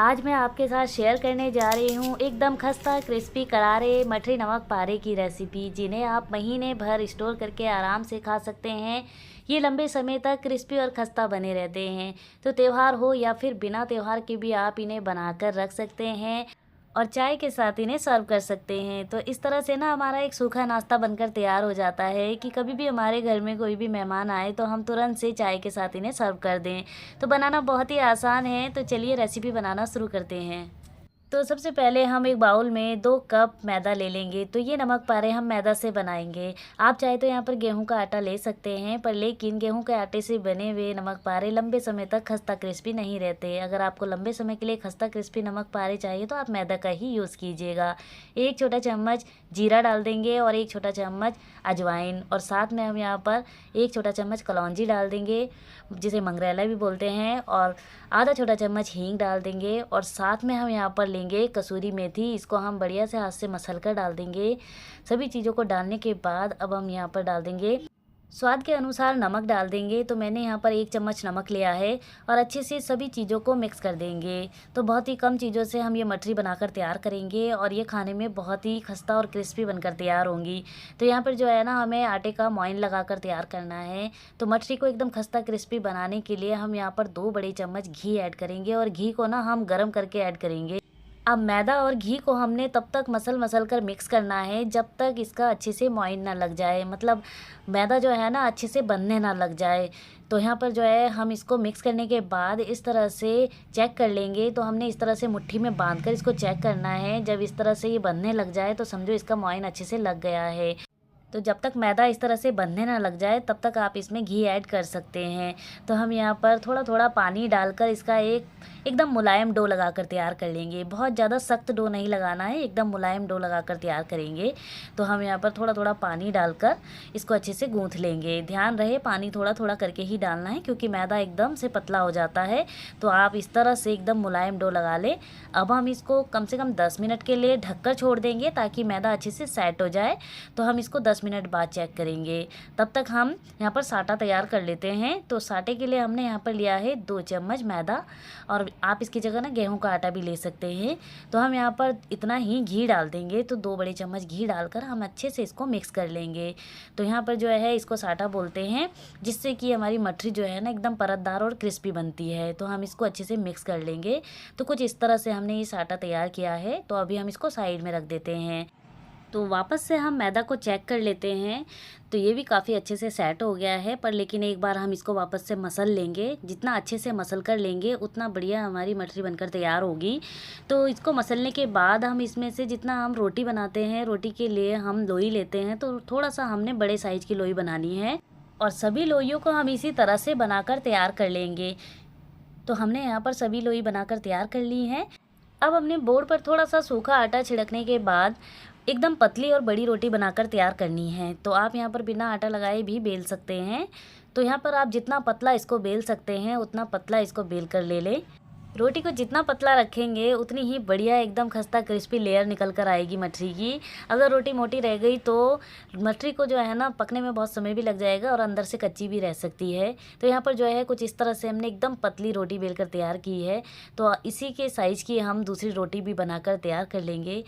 आज मैं आपके साथ शेयर करने जा रही हूँ एकदम खस्ता क्रिस्पी करारे मठरी नमक पारे की रेसिपी, जिन्हें आप महीने भर स्टोर करके आराम से खा सकते हैं। ये लंबे समय तक क्रिस्पी और खस्ता बने रहते हैं। तो त्यौहार हो या फिर बिना त्यौहार के भी आप इन्हें बनाकर रख सकते हैं और चाय के साथ इन्हें सर्व कर सकते हैं। तो इस तरह से ना हमारा एक सूखा नाश्ता बनकर तैयार हो जाता है कि कभी भी हमारे घर में कोई भी मेहमान आए तो हम तुरंत से चाय के साथ इन्हें सर्व कर दें। तो बनाना बहुत ही आसान है, तो चलिए रेसिपी बनाना शुरू करते हैं। तो सबसे पहले हम एक बाउल में 2 कप मैदा ले लेंगे। तो ये नमक पारे हम मैदा से बनाएंगे। आप चाहे तो यहाँ पर गेहूं का आटा ले सकते हैं, पर लेकिन गेहूं के आटे से बने हुए नमक पारे लंबे समय तक खस्ता क्रिस्पी नहीं रहते। अगर आपको लंबे समय के लिए खस्ता क्रिस्पी नमक पारे चाहिए तो आप मैदा का ही यूज़ कीजिएगा। 1 छोटा चम्मच जीरा डाल देंगे और 1 छोटा चम्मच अजवाइन, और साथ में हम यहाँ पर 1 छोटा चम्मच कलौंजी डाल देंगे, जिसे मंगरेला भी बोलते हैं, और आधा छोटा चम्मच हींग डाल देंगे। और साथ में हम यहाँ पर लेंगे कसूरी मेथी, इसको हम बढ़िया से हाथ से मसल कर डाल देंगे। सभी चीज़ों को डालने के बाद अब हम यहाँ पर डाल देंगे स्वाद के अनुसार नमक डाल देंगे। तो मैंने यहाँ पर 1 चम्मच नमक लिया है और अच्छे से सभी चीज़ों को मिक्स कर देंगे। तो बहुत ही कम चीज़ों से हम ये मठरी बनाकर तैयार करेंगे और ये खाने में बहुत ही खस्ता और क्रिस्पी बनकर तैयार होंगी। तो यहाँ पर जो है ना, हमें आटे का मोइन लगाकर तैयार करना है। तो मठरी को एकदम खस्ता क्रिस्पी बनाने के लिए हम यहाँ पर 2 बड़े चम्मच घी ऐड करेंगे और घी को ना हम गर्म करके ऐड करेंगे। अब मैदा और घी को हमने तब तक मसल कर मिक्स करना है जब तक इसका अच्छे से मोइन ना लग जाए, मतलब मैदा जो है ना अच्छे से बनने ना लग जाए। तो यहाँ पर जो है हम इसको मिक्स करने के बाद इस तरह से चेक कर लेंगे। तो हमने इस तरह से मुट्ठी में बांधकर इसको चेक करना है। जब इस तरह से ये बनने लग जाए तो समझो इसका मोइन अच्छे से लग गया है। तो जब तक मैदा इस तरह से बनने ना लग जाए तब तक आप इसमें घी ऐड कर सकते हैं। तो हम यहाँ पर थोड़ा थोड़ा पानी डालकर इसका एकदम मुलायम डो लगाकर तैयार कर लेंगे। बहुत ज़्यादा सख्त डो नहीं लगाना है, एकदम मुलायम डो लगाकर तैयार करेंगे। तो हम यहाँ पर थोड़ा थोड़ा पानी डालकर इसको अच्छे से गूँथ लेंगे। ध्यान रहे पानी थोड़ा थोड़ा करके ही डालना है, क्योंकि मैदा एकदम से पतला हो जाता है। तो आप इस तरह से एकदम मुलायम डो लगा लें। अब हम इसको कम से कम 10 मिनट के लिए ढककर छोड़ देंगे ताकि मैदा अच्छे से सेट हो जाए। तो हम इसको 10 मिनट बाद चेक करेंगे। तब तक हम यहाँ पर साटा तैयार कर लेते हैं। तो साटे के लिए हमने यहाँ पर लिया है 2 चम्मच मैदा, और आप इसकी जगह ना गेहूं का आटा भी ले सकते हैं। तो हम यहाँ पर इतना ही घी डाल देंगे। तो 2 बड़े चम्मच घी डालकर हम अच्छे से इसको मिक्स कर लेंगे। तो यहाँ पर जो है इसको साटा बोलते हैं, जिससे कि हमारी मठरी जो है ना एकदम परतदार और क्रिस्पी बनती है। तो हम इसको अच्छे से मिक्स कर लेंगे। तो कुछ इस तरह से हमने ये साटा तैयार किया है। तो अभी हम इसको साइड में रख देते हैं। तो वापस से हम मैदा को चेक कर लेते हैं। तो ये भी काफ़ी अच्छे से सेट हो गया है, पर लेकिन एक बार हम इसको वापस से मसल लेंगे। जितना अच्छे से मसल कर लेंगे उतना बढ़िया हमारी मठरी बनकर तैयार होगी। तो इसको मसलने के बाद हम इसमें से जितना हम रोटी बनाते हैं, रोटी के लिए हम लोई लेते हैं। तो थोड़ा सा हमने बड़े साइज़ की लोई बनानी है और सभी लोइयों को हम इसी तरह से बनाकर तैयार कर लेंगे। तो हमने यहाँ पर सभी लोई बनाकर तैयार कर ली हैं। अब हमने बोर्ड पर थोड़ा सा सूखा आटा छिड़कने के बाद एकदम पतली और बड़ी रोटी बनाकर तैयार करनी है। तो आप यहाँ पर बिना आटा लगाए भी बेल सकते हैं। तो यहाँ पर आप जितना पतला इसको बेल सकते हैं उतना पतला इसको बेल कर ले लें। रोटी को जितना पतला रखेंगे उतनी ही बढ़िया एकदम खस्ता क्रिस्पी लेयर निकल कर आएगी मठरी की। अगर रोटी मोटी रह गई तो मठरी को जो है ना पकने में बहुत समय भी लग जाएगा और अंदर से कच्ची भी रह सकती है। तो यहाँ पर जो है कुछ इस तरह से हमने एकदम पतली रोटी बेलकर तैयार की है। तो इसी के साइज़ की हम दूसरी रोटी भी बनाकर तैयार कर लेंगे।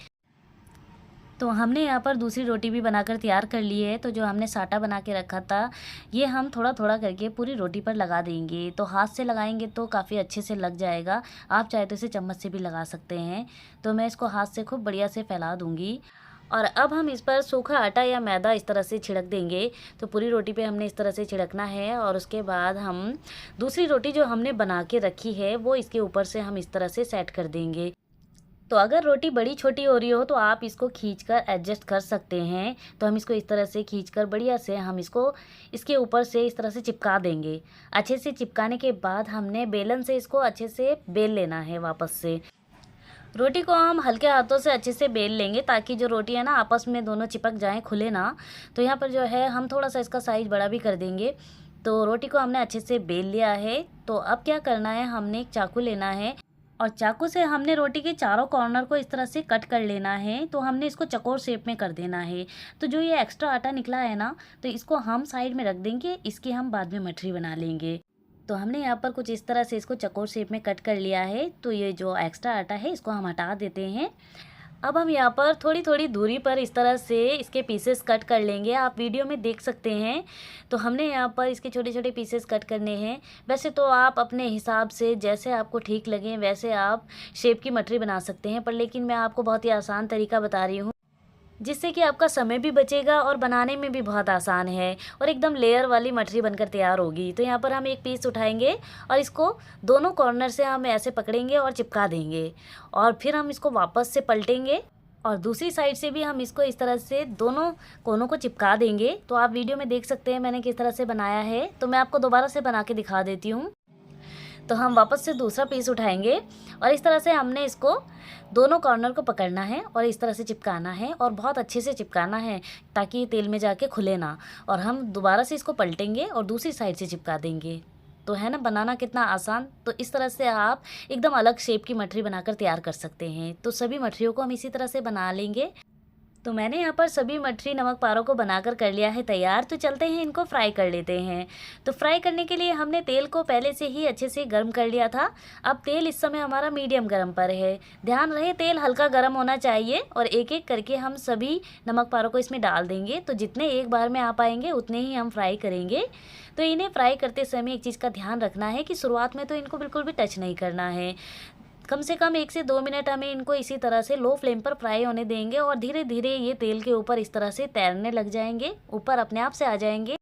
तो हमने यहाँ पर दूसरी रोटी भी बनाकर तैयार कर ली है। तो जो हमने साटा बना के रखा था, ये हम थोड़ा थोड़ा करके पूरी रोटी पर लगा देंगे। तो हाथ से लगाएंगे तो काफ़ी अच्छे से लग जाएगा। आप चाहे तो इसे चम्मच से भी लगा सकते हैं। तो मैं इसको हाथ से खूब बढ़िया से फैला दूँगी। और अब हम इस पर सूखा आटा या मैदा इस तरह से छिड़क देंगे। तो पूरी रोटी पे हमने इस तरह से छिड़कना है और उसके बाद हम दूसरी रोटी जो हमने बना के रखी है वो इसके ऊपर से हम इस तरह से सेट कर देंगे। तो अगर रोटी बड़ी छोटी हो रही हो तो आप इसको खींचकर एडजस्ट कर सकते हैं। तो हम इसको इस तरह से खींचकर बढ़िया से हम इसको इसके ऊपर से इस तरह से चिपका देंगे। अच्छे से चिपकाने के बाद हमने बेलन से इसको अच्छे से बेल लेना है। वापस से रोटी को हम हल्के हाथों से अच्छे से बेल लेंगे ताकि जो रोटी है ना आपस में दोनों चिपक जाएं, खुले ना। तो यहाँ पर जो है हम थोड़ा सा इसका साइज़ बड़ा भी कर देंगे। तो रोटी को हमने अच्छे से बेल लिया है। तो अब क्या करना है, हमने एक चाकू लेना है और चाकू से हमने रोटी के चारों कॉर्नर को इस तरह से कट कर लेना है। तो हमने इसको चौकोर शेप में कर देना है। तो जो ये एक्स्ट्रा आटा निकला है ना, तो इसको हम साइड में रख देंगे। इसकी हम बाद में मठरी बना लेंगे। तो हमने यहाँ पर कुछ इस तरह से इसको चौकोर शेप में कट कर लिया है। तो ये जो एक्स्ट्रा आटा है इसको हम हटा देते हैं। अब हम यहाँ पर थोड़ी थोड़ी दूरी पर इस तरह से इसके पीसेस कट कर लेंगे। आप वीडियो में देख सकते हैं। तो हमने यहाँ पर इसके छोटे छोटे पीसेस कट करने हैं। वैसे तो आप अपने हिसाब से जैसे आपको ठीक लगे वैसे आप शेप की मठरी बना सकते हैं, पर लेकिन मैं आपको बहुत ही आसान तरीका बता रही हूँ, जिससे कि आपका समय भी बचेगा और बनाने में भी बहुत आसान है और एकदम लेयर वाली मठरी बनकर तैयार होगी। तो यहाँ पर हम एक पीस उठाएंगे और इसको दोनों कॉर्नर से हम ऐसे पकड़ेंगे और चिपका देंगे और फिर हम इसको वापस से पलटेंगे और दूसरी साइड से भी हम इसको इस तरह से दोनों कोनों को चिपका देंगे। तो आप वीडियो में देख सकते हैं मैंने किस तरह से बनाया है। तो मैं आपको दोबारा से बना के दिखा देती हूँ। तो हम वापस से दूसरा पीस उठाएंगे और इस तरह से हमने इसको दोनों कॉर्नर को पकड़ना है और इस तरह से चिपकाना है और बहुत अच्छे से चिपकाना है ताकि ये तेल में जाके खुले ना। और हम दोबारा से इसको पलटेंगे और दूसरी साइड से चिपका देंगे। तो है ना बनाना कितना आसान। तो इस तरह से आप एकदम अलग शेप की मठरी बनाकर तैयार कर सकते हैं। तो सभी मठरियों को हम इसी तरह से बना लेंगे। तो मैंने यहाँ पर सभी मठरी नमक पारों को बनाकर कर लिया है तैयार। तो चलते हैं इनको फ्राई कर लेते हैं। तो फ्राई करने के लिए हमने तेल को पहले से ही अच्छे से गर्म कर लिया था। अब तेल इस समय हमारा मीडियम गर्म पर है। ध्यान रहे तेल हल्का गर्म होना चाहिए और एक एक करके हम सभी नमक पारों को इसमें डाल देंगे। तो जितने एक बार में आ पाएंगे उतने ही हम फ्राई करेंगे। तो इन्हें फ्राई करते समय एक चीज़ का ध्यान रखना है कि शुरुआत में तो इनको बिल्कुल भी टच नहीं करना है। कम से कम 1 से 2 मिनट हमें इनको इसी तरह से लो फ्लेम पर फ्राई होने देंगे और धीरे धीरे ये तेल के ऊपर इस तरह से तैरने लग जाएंगे, ऊपर अपने आप से आ जाएंगे।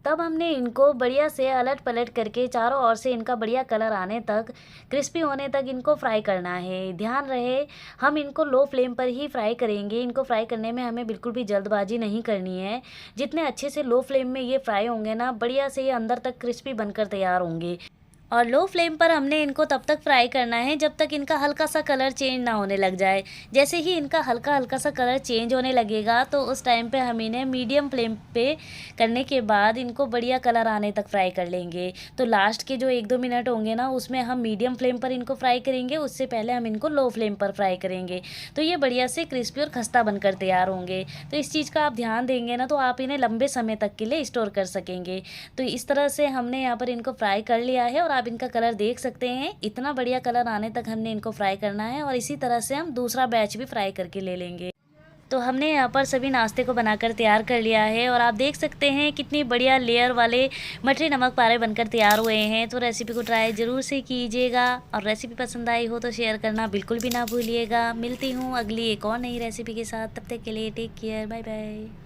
तब हमने इनको बढ़िया से अलट पलट करके चारों ओर से इनका बढ़िया कलर आने तक, क्रिस्पी होने तक इनको फ्राई करना है। ध्यान रहे हम इनको लो फ्लेम पर ही फ्राई करेंगे। इनको फ्राई करने में हमें बिल्कुल भी जल्दबाजी नहीं करनी है। जितने अच्छे से लो फ्लेम में ये फ्राई होंगे ना, बढ़िया से ये अंदर तक क्रिस्पी बनकर तैयार होंगे। और लो फ्लेम पर हमने इनको तब तक फ्राई करना है जब तक इनका हल्का सा कलर चेंज ना होने लग जाए। जैसे ही इनका हल्का हल्का सा कलर चेंज होने लगेगा तो उस टाइम पे हम इन्हें मीडियम फ्लेम पे करने के बाद इनको बढ़िया कलर आने तक फ्राई कर लेंगे। तो लास्ट के जो 1-2 मिनट होंगे ना उसमें हम मीडियम फ्लेम पर इनको फ्राई करेंगे, उससे पहले हम इनको लो फ्लेम पर फ्राई करेंगे। तो ये बढ़िया से क्रिस्पी और खस्ता बनकर तैयार होंगे। तो इस चीज़ का आप ध्यान देंगे ना तो आप इन्हें लंबे समय तक के लिए स्टोर कर सकेंगे। तो इस तरह से हमने यहाँ पर इनको फ्राई कर लिया है और आप इनका कलर देख सकते हैं। इतना बढ़िया कलर आने तक हमने इनको फ्राई करना है और इसी तरह से हम दूसरा बैच भी फ्राई करके ले लेंगे। तो हमने यहाँ पर सभी नाश्ते को बनाकर तैयार कर लिया है और आप देख सकते हैं कितनी बढ़िया लेयर वाले मठरी नमक पारे बनकर तैयार हुए हैं। तो रेसिपी को ट्राई ज़रूर से कीजिएगा और रेसिपी पसंद आई हो तो शेयर करना बिल्कुल भी ना भूलिएगा। मिलती हूँ अगली एक और नई रेसिपी के साथ। तब तक के लिए टेक केयर, बाय बाय।